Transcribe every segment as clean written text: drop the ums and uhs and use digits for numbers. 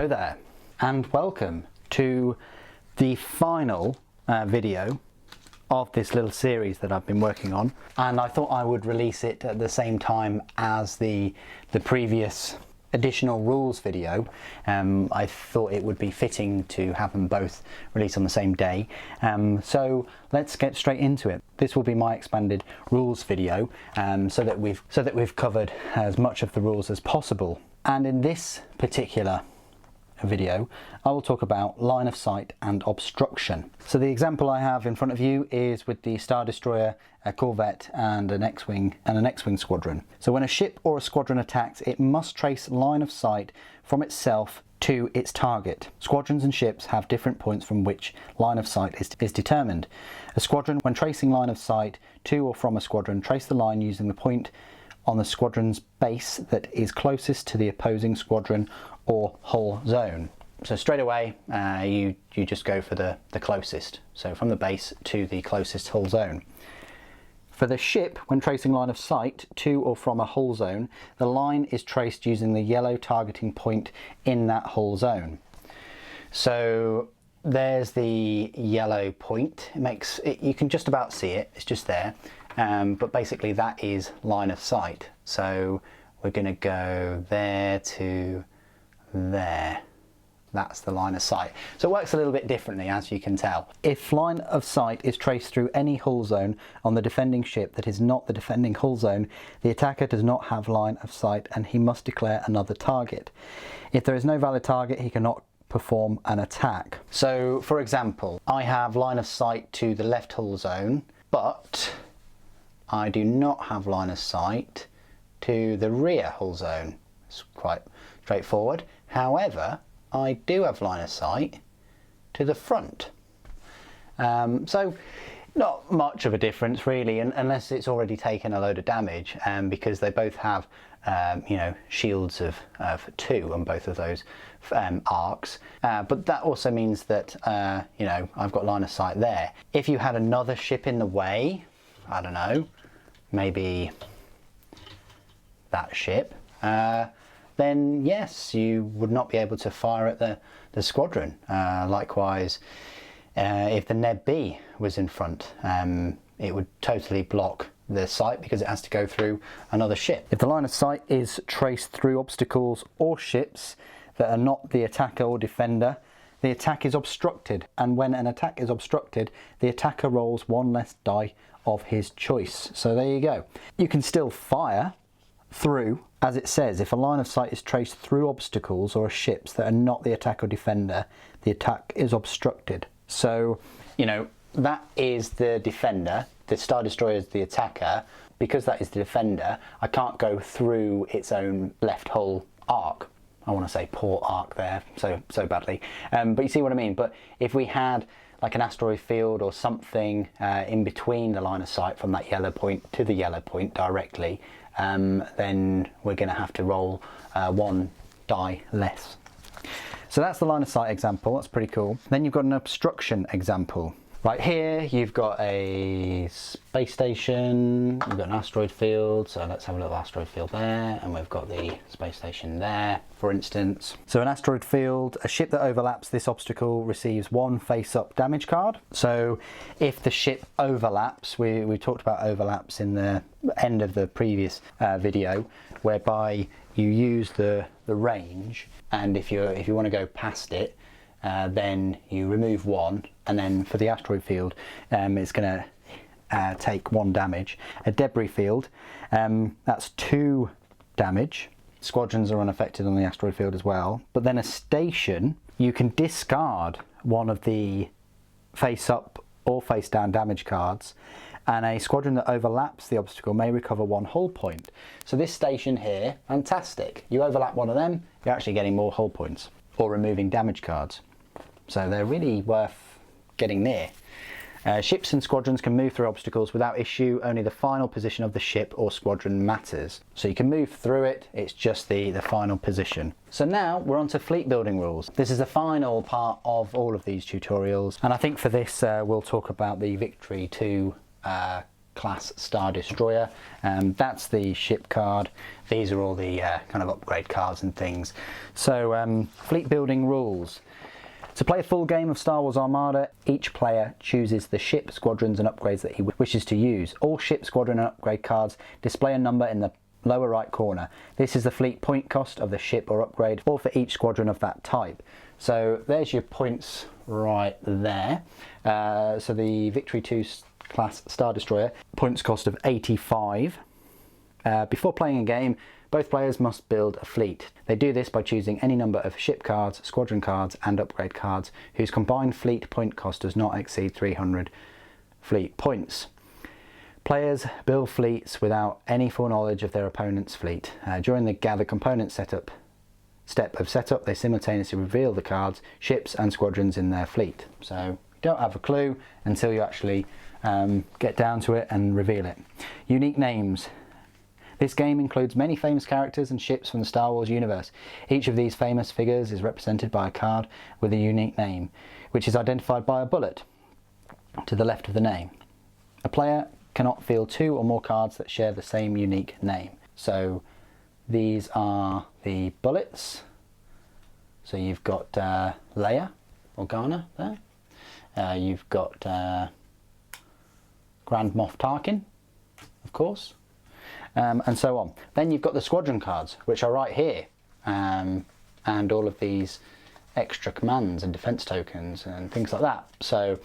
Hello there and welcome to the final video of this little series that I've been working on, and I thought I would release it at the same time as the previous additional rules video. I thought it would be fitting to have them both released on the same day, so let's get straight into it. This will be my expanded rules video, so that we've covered as much of the rules as possible. And in this particular video I will talk about line of sight and obstruction. So the example I have in front of you is with the Star Destroyer, a Corvette and an X-Wing squadron. So when a ship or a squadron attacks, it must trace line of sight from itself to its target. Squadrons and ships have different points from which line of sight is determined. A squadron, when tracing line of sight to or from a squadron, trace the line using the point on the squadron's base that is closest to the opposing squadron or hull zone. So straight away you just go for the closest, so from the base to the closest hull zone. For the ship, when tracing line of sight to or from a hull zone, the line is traced using the yellow targeting point in that hull zone. So there's the yellow point. You can just about see it, it's just there, but basically that is line of sight. So we're going to go there to there. That's the line of sight. So it works a little bit differently, as you can tell. If line of sight is traced through any hull zone on the defending ship that is not the defending hull zone, the attacker does not have line of sight and he must declare another target. If there is no valid target, he cannot perform an attack. So for example, I have line of sight to the left hull zone, but I do not have line of sight to the rear hull zone. It's quite straightforward. However, I do have line of sight to the front. So not much of a difference really, unless it's already taken a load of damage, because they both have shields of 2 on both of those arcs. But that also means that I've got line of sight there. If you had another ship in the way, I don't know, maybe that ship, then yes, you would not be able to fire at the squadron. Likewise, if the Neb B was in front, it would totally block the sight because it has to go through another ship. If the line of sight is traced through obstacles or ships that are not the attacker or defender, the attack is obstructed, and when an attack is obstructed, the attacker rolls one less die of his choice. So there you go. You can still fire through, as it says, if a line of sight is traced through obstacles or ships that are not the attacker or defender, the attack is obstructed. So, that is the defender, the Star Destroyer is the attacker. Because that is the defender, I can't go through its own left hull arc. I want to say port arc there, so badly. But you see what I mean. But if we had like an asteroid field or something in between the line of sight from that yellow point to the yellow point directly, then we're going to have to roll 1 die less. So that's the line of sight example. That's pretty cool. Then you've got an obstruction example. Right here you've got a space station, you've got an asteroid field, so let's have a little asteroid field there, and we've got the space station there, for instance. So an asteroid field, a ship that overlaps this obstacle receives 1 face-up damage card. So if the ship overlaps, we talked about overlaps in the end of the previous video, whereby you use the range, and if you want to go past it, then you remove 1, and then for the asteroid field it's going to take 1 damage. A debris field, that's 2 damage. Squadrons are unaffected on the asteroid field as well. But then a station, you can discard one of the face up or face down damage cards, and a squadron that overlaps the obstacle may recover 1 hull point. So this station here, fantastic. You overlap one of them, you're actually getting more hull points or removing damage cards. So they're really worth getting near. Ships and squadrons can move through obstacles without issue. Only the final position of the ship or squadron matters. So you can move through it, it's just the final position. So now we're on to fleet building rules. This is the final part of all of these tutorials, and I think for this we'll talk about the Victory 2 class Star Destroyer. That's the ship card. These are all the kind of upgrade cards and things. So fleet building rules. To play a full game of Star Wars Armada, each player chooses the ship, squadrons and upgrades that he wishes to use. All ship, squadron and upgrade cards display a number in the lower right corner. This is the fleet point cost of the ship or upgrade, or for each squadron of that type. So there's your points right there. So the Victory 2 class Star Destroyer, points cost of 85. Before playing a game, both players must build a fleet. They do this by choosing any number of ship cards, squadron cards and upgrade cards whose combined fleet point cost does not exceed 300 fleet points. Players build fleets without any foreknowledge of their opponent's fleet. During the gather component step of setup, they simultaneously reveal the cards, ships and squadrons in their fleet. So you don't have a clue until you actually get down to it and reveal it. Unique names. This game includes many famous characters and ships from the Star Wars universe. Each of these famous figures is represented by a card with a unique name, which is identified by a bullet to the left of the name. A player cannot field 2 or more cards that share the same unique name. So these are the bullets. So you've got Leia, Organa there. You've got Grand Moff Tarkin, of course. And so on. Then you've got the squadron cards, which are right here, and all of these extra commands and defense tokens and things like that. So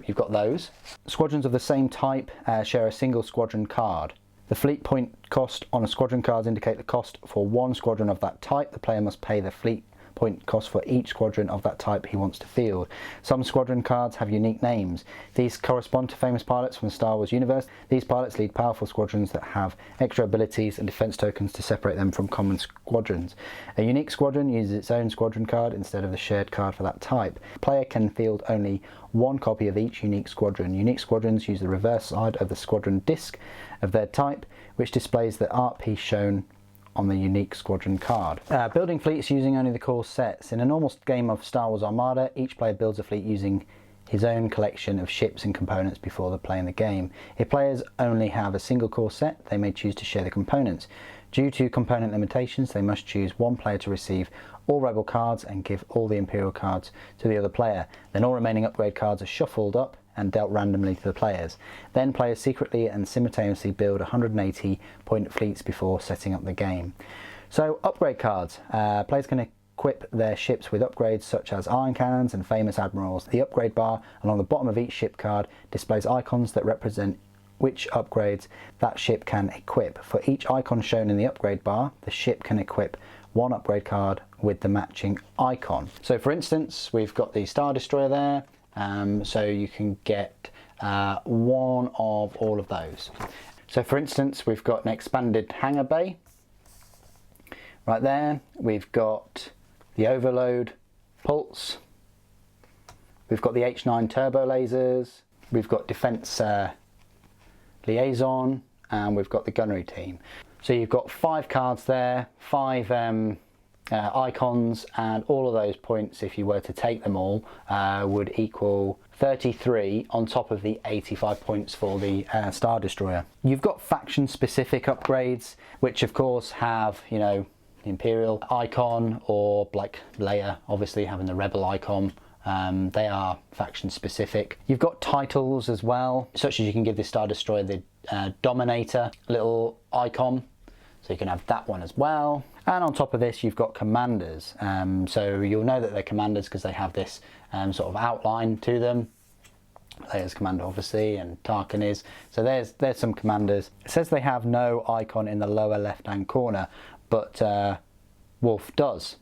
you've got those. Squadrons of the same type share a single squadron card. The fleet point cost on a squadron cards indicate the cost for one squadron of that type. The player must pay the fleet point cost for each squadron of that type he wants to field. Some squadron cards have unique names. These correspond to famous pilots from the Star Wars universe. These pilots lead powerful squadrons that have extra abilities and defense tokens to separate them from common squadrons. A unique squadron uses its own squadron card instead of the shared card for that type. The player can field only one copy of each unique squadron. Unique squadrons use the reverse side of the squadron disc of their type, which displays the art piece shown on the unique squadron card. Building fleets using only the core sets. In a normal game of Star Wars Armada, each player builds a fleet using his own collection of ships and components before they play in the game. If players only have a single core set, they may choose to share the components. Due to component limitations, they must choose one player to receive all Rebel cards and give all the Imperial cards to the other player. Then all remaining upgrade cards are shuffled up and dealt randomly to the players. Then players secretly and simultaneously build 180 point fleets before setting up the game. So upgrade cards. Players can equip their ships with upgrades such as iron cannons and famous admirals. The upgrade bar along the bottom of each ship card displays icons that represent which upgrades that ship can equip. For each icon shown in the upgrade bar, the ship can equip one upgrade card with the matching icon. So for instance, we've got the Star Destroyer there. So you can get one of all of those. So for instance, we've got an expanded hangar bay right there. We've got the overload pulse. We've got the H9 turbo lasers. We've got defense liaison, and we've got the gunnery team. So you've got 5 cards there, 5 icons, and all of those points, if you were to take them all, would equal 33 on top of the 85 points for the Star Destroyer. You've got faction specific upgrades, which of course have, you know, the Imperial icon, or like Leia obviously having the Rebel icon. They are faction specific. You've got titles as well, such as you can give the Star Destroyer the Dominator little icon, so you can have that one as well. And on top of this, you've got commanders. So you'll know that they're commanders because they have this sort of outline to them. Leia's commander obviously, and Tarkin is. So there's some commanders. It says they have no icon in the lower left hand corner, but Wolf does.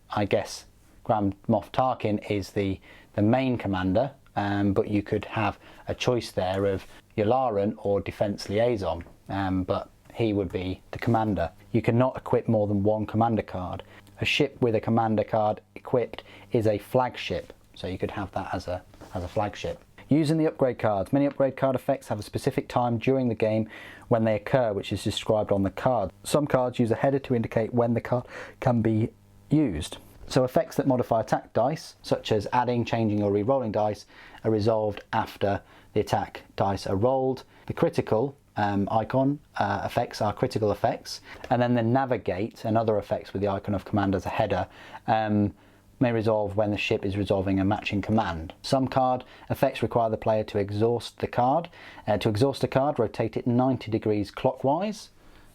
I guess Grand Moff Tarkin is the main commander, but you could have a choice there of Yularen or Defense Liaison, but he would be the commander. You cannot equip more than one commander card. A ship with a commander card equipped is a flagship, so you could have that as a flagship. Using the upgrade cards. Many upgrade card effects have a specific time during the game when they occur, which is described on the card. Some cards use a header to indicate when the card can be used. So effects that modify attack dice, such as adding, changing or re-rolling dice, are resolved after the attack dice are rolled. The critical icon effects are critical effects, and then the navigate and other effects with the icon of command as a header may resolve when the ship is resolving a matching command. Some card effects require the player to exhaust the card. To exhaust a card, rotate it 90 degrees clockwise.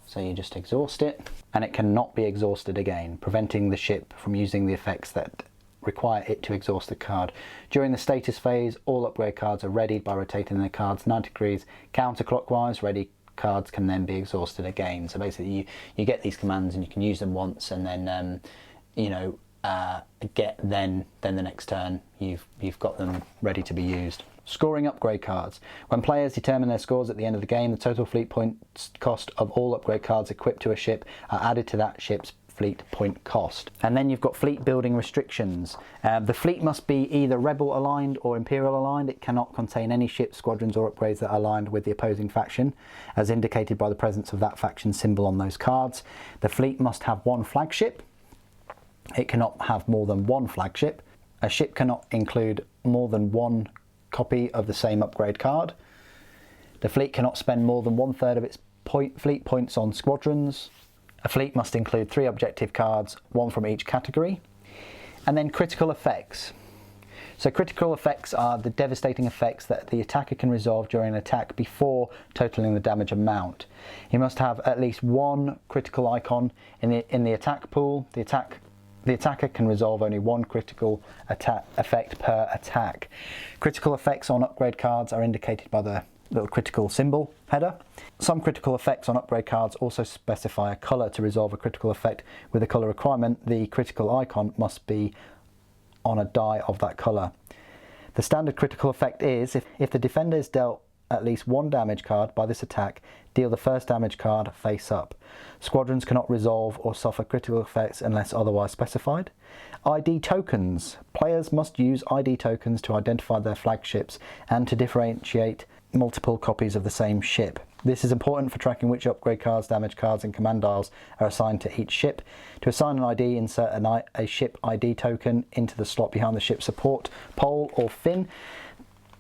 So you just exhaust it, and it cannot be exhausted again, preventing the ship from using the effects that require it to exhaust the card. During the status phase, all upgrade cards are readied by rotating their cards 90 degrees counterclockwise. Ready cards can then be exhausted again. So basically you get these commands and you can use them once, and then then the next turn you've got them ready to be used. Scoring upgrade cards. When players determine their scores at the end of the game, the total fleet points cost of all upgrade cards equipped to a ship are added to that ship's fleet point cost. And then you've got fleet building restrictions. The fleet must be either rebel aligned or imperial aligned. It cannot contain any ships, squadrons or upgrades that are aligned with the opposing faction, as indicated by the presence of that faction symbol on those cards. The fleet must have one flagship. It cannot have more than one flagship. A ship cannot include more than one copy of the same upgrade card. The fleet cannot spend more than 1/3 of its fleet points on squadrons. A fleet must include 3 objective cards, 1 from each category. And then critical effects. So critical effects are the devastating effects that the attacker can resolve during an attack before totaling the damage amount. You must have at least one critical icon in the attack pool. The attacker can resolve only one critical effect per attack. Critical effects on upgrade cards are indicated by the little critical symbol header. Some critical effects on upgrade cards also specify a colour. To resolve a critical effect with a colour requirement, the critical icon must be on a die of that colour. The standard critical effect is if the defender is dealt at least one damage card by this attack, deal the first damage card face up. Squadrons cannot resolve or suffer critical effects unless otherwise specified. ID tokens. Players must use ID tokens to identify their flagships and to differentiate multiple copies of the same ship. This is important for tracking which upgrade cards, damage cards and command dials are assigned to each ship. To assign an ID, insert a ship ID token into the slot behind the ship support pole or fin.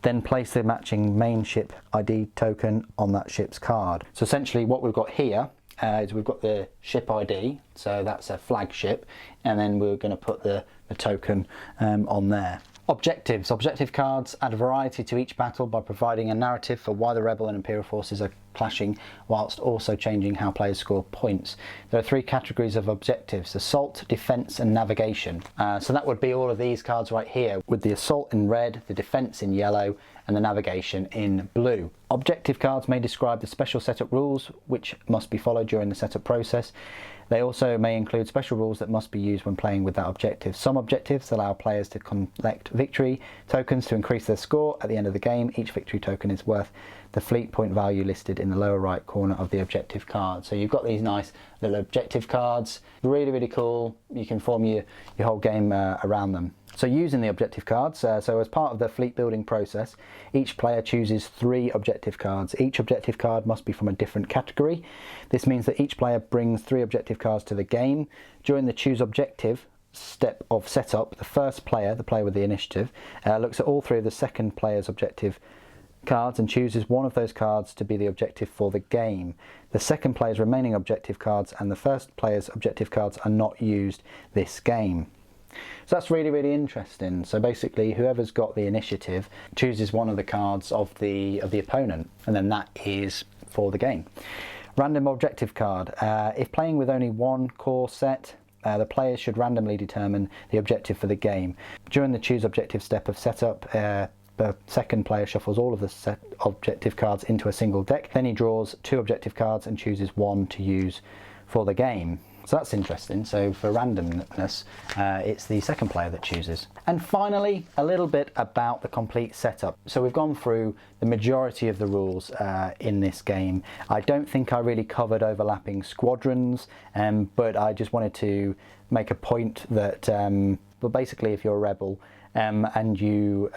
Then place the matching main ship ID token on that ship's card. So essentially what we've got here is we've got the ship ID, so that's a flagship, and then we're going to put the token on there. Objectives. Objective cards add variety to each battle by providing a narrative for why the Rebel and Imperial forces are clashing, whilst also changing how players score points. There are 3 categories of objectives: assault, defence and navigation. So that would be all of these cards right here, with the assault in red, the defence in yellow and the navigation in blue. Objective cards may describe the special setup rules which must be followed during the setup process. They also may include special rules that must be used when playing with that objective. Some objectives allow players to collect victory tokens to increase their score at the end of the game. Each victory token is worth the fleet point value listed in the lower right corner of the objective card. So you've got these nice little objective cards, really cool. You can form your whole game around them. So using the objective cards, so as part of the fleet building process, each player chooses 3 objective cards. Each objective card must be from a different category. This means that each player brings 3 objective cards to the game. During the choose objective step of setup, the first player, the player with the initiative, looks at all 3 of the second player's objective cards and chooses one of those cards to be the objective for the game. The second player's remaining objective cards and the first player's objective cards are not used this game. So that's really interesting. So basically whoever's got the initiative chooses one of the cards of the opponent, and then that is for the game. Random objective card. If playing with only one core set, the players should randomly determine the objective for the game. During the choose objective step of setup, the second player shuffles all of the set objective cards into a single deck. Then he draws 2 objective cards and chooses one to use for the game. So that's interesting. So for randomness, it's the second player that chooses. And finally, a little bit about the complete setup. So we've gone through the majority of the rules in this game. I don't think I really covered overlapping squadrons, but I just wanted to make a point that, well, basically if you're a rebel and you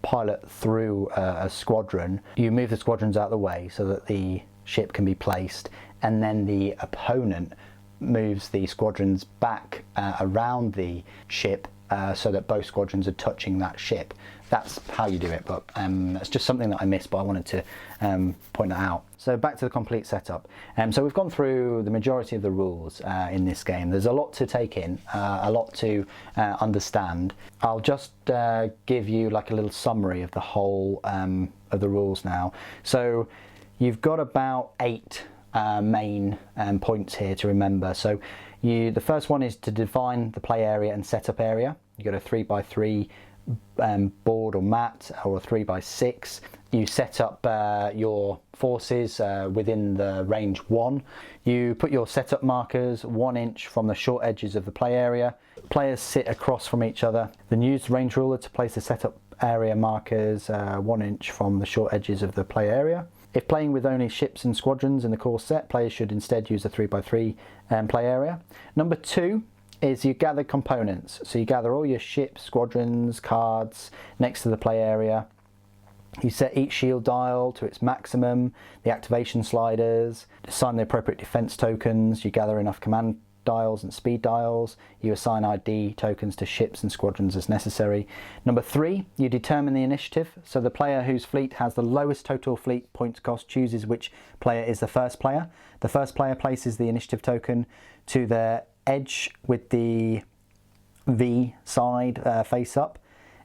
pilot through a squadron, you move the squadrons out of the way so that the ship can be placed, and then the opponent moves the squadrons back around the ship so that both squadrons are touching that ship. That's how you do it, but it's just something that I missed, but I wanted to point that out. So back to the complete setup. So we've gone through the majority of the rules in this game. There's a lot to take in, a lot to understand. I'll just give you like a little summary of the whole of the rules now. So you've got about 8 main points here to remember. So the first one is to define the play area and setup area. You've got a 3x3 board or mat, or a 3x6. You set up your forces within the range 1. You put your setup markers 1 inch from the short edges of the play area. Players sit across from each other. Then use the range ruler to place the setup area markers 1 inch from the short edges of the play area. If playing with only ships and squadrons in the core set, players should instead use a 3x3 play area. Number 2 is you gather components. So you gather all your ships, squadrons, cards next to the play area. You set each shield dial to its maximum, the activation sliders, assign the appropriate defense tokens, you gather enough command dials and speed dials, you assign ID tokens to ships and squadrons as necessary. Number 3, you determine the initiative. So the player whose fleet has the lowest total fleet points cost chooses which player is the first player. The first player places the initiative token to their edge with the V side face up.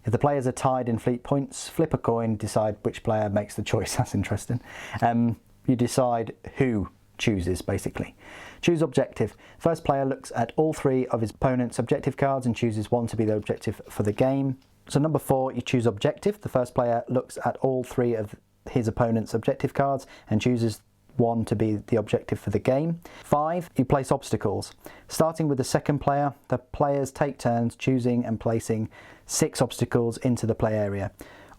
If the players are tied in fleet points, flip a coin, decide which player makes the choice. That's interesting. You decide who chooses, basically. Choose objective. First player looks at all 3 of his opponent's objective cards and chooses one to be the objective for the game. So number 4, you choose objective. The first player looks at all 3 of his opponent's objective cards and chooses one to be the objective for the game. 5, you place obstacles. Starting with the second player, the players take turns choosing and placing 6 obstacles into the play area.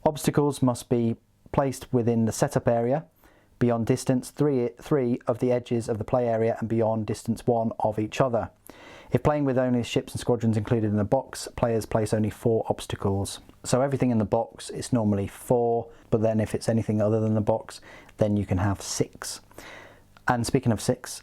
Obstacles must be placed within the setup area, beyond distance 3 of the edges of the play area, and beyond distance 1 of each other. If playing with only ships and squadrons included in the box, players place only 4 obstacles. So everything in the box is normally 4, but then if it's anything other than the box, then you can have 6. And speaking of 6,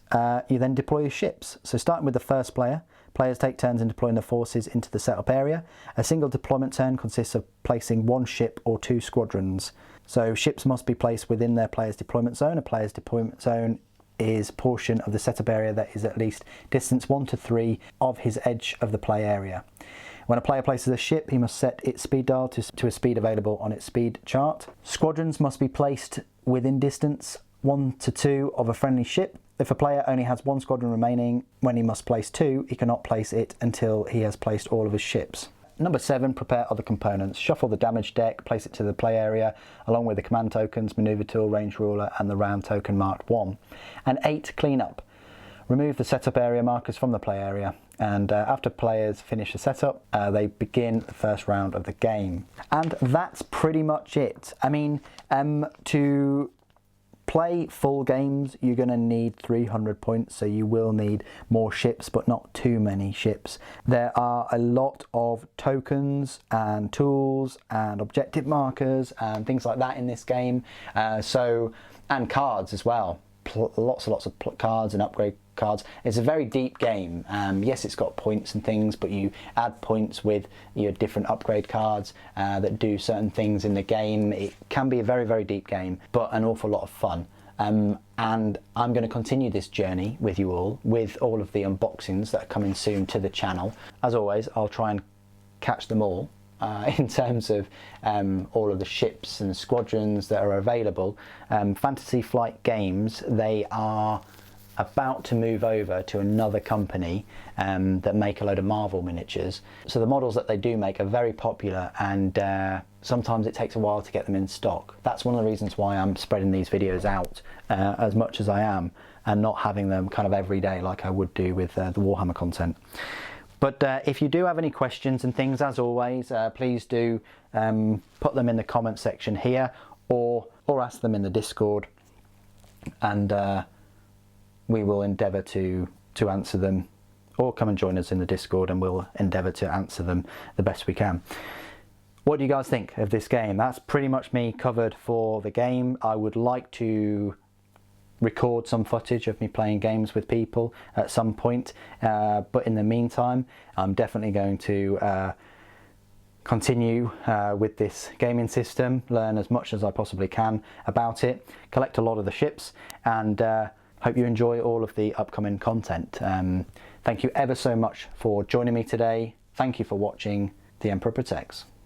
you then deploy your ships. So starting with the first player, players take turns in deploying the forces into the setup area. A single deployment turn consists of placing 1 ship or 2 squadrons. So ships must be placed within their player's deployment zone. A player's deployment zone is portion of the setup area that is at least distance 1 to 3 of his edge of the play area. When a player places a ship, he must set its speed dial to a speed available on its speed chart. Squadrons must be placed within distance 1 to 2 of a friendly ship. If a player only has 1 squadron remaining when he must place 2, he cannot place it until he has placed all of his ships. Number 7, prepare other components. Shuffle the damage deck, place it to the play area, along with the command tokens, maneuver tool, range ruler, and the round token marked 1. And 8, clean up. Remove the setup area markers from the play area, and after players finish the setup, they begin the first round of the game. And that's pretty much it. I mean, to play full games, you're going to need 300 points, so you will need more ships, but not too many ships. There are a lot of tokens and tools and objective markers and things like that in this game, and cards as well. Lots and lots of cards and upgrade cards. It's a very deep game. Yes, it's got points and things, but you add points with your different upgrade cards that do certain things in the game. It can be a very, very deep game, but an awful lot of fun. And I'm going to continue this journey with you all, with all of the unboxings that are coming soon to the channel. As always, I'll try and catch them all. In terms of all of the ships and squadrons that are available. Fantasy Flight Games, they are about to move over to another company that make a load of Marvel miniatures. So the models that they do make are very popular, and sometimes it takes a while to get them in stock. That's one of the reasons why I'm spreading these videos out as much as I am, and not having them kind of every day like I would do with the Warhammer content. But if you do have any questions and things, as always, please do put them in the comment section here, or ask them in the Discord, and we will endeavour to answer them, or come and join us in the Discord and we'll endeavour to answer them the best we can. What do you guys think of this game? That's pretty much me covered for the game. I would like to record some footage of me playing games with people at some point, but in the meantime I'm definitely going to continue with this gaming system, learn as much as I possibly can about it, collect a lot of the ships, and hope you enjoy all of the upcoming content. Thank you ever so much for joining me today. Thank you for watching. The Emperor Protects.